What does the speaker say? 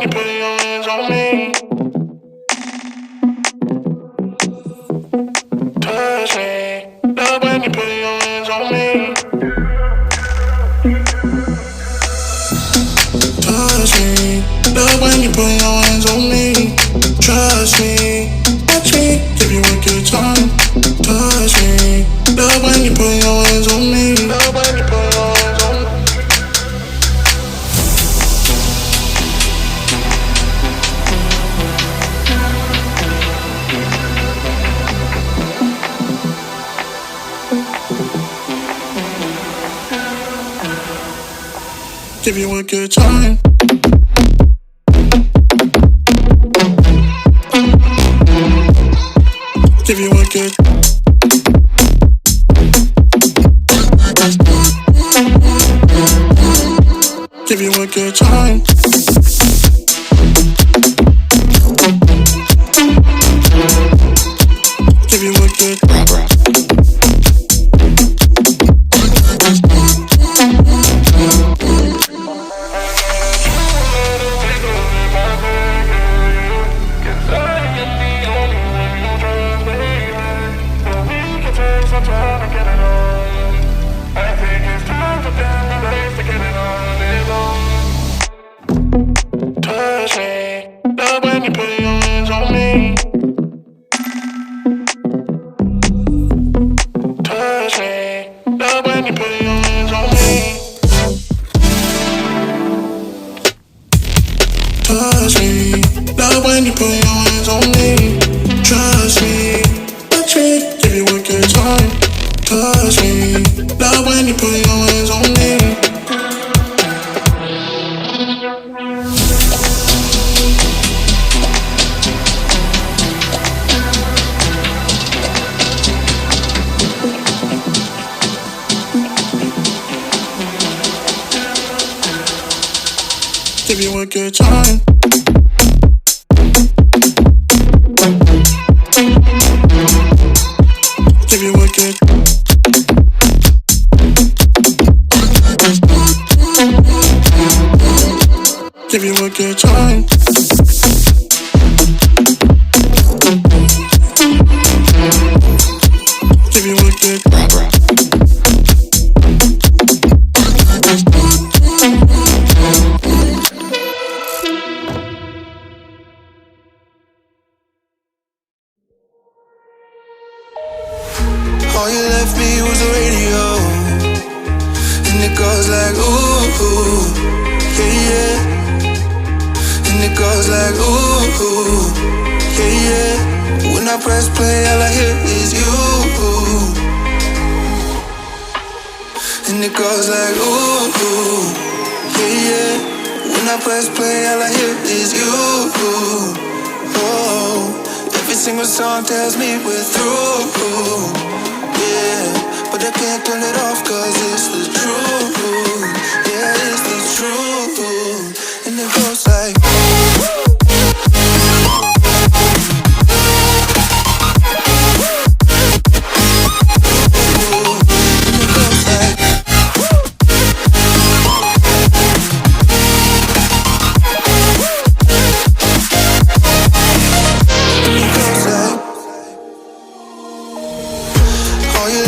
when you put your hands on me. Touch me. Love when you put your hands on me. Touch me. Love when you put your hands on me. Trust me. Watch me. Give you a good time. Touch me. Love when you put your hands on me. Love when you put your hands on me. Give you a good time. Give you a good. Give you a good time. Give you a good. Touch me, love when you put your hands on me. Touch me, love when you put your hands on me. Touch me, love when you put your hands on me. Trust me, touch me, give you a good time. Touch me, love when you put your hands on me. Give you a good time. Give you a good. Give you a good time. Give you a good. All you left me was the radio, and it goes like ooh, yeah, yeah. And it goes like ooh, yeah, yeah. When I press play, all I hear is you. And it goes like ooh, yeah, yeah. When I press play, all I hear is you. Oh, every single song tells me we're through. Yeah, but I can't turn it off cause it's the truth. Yeah, it's the truth. And it goes like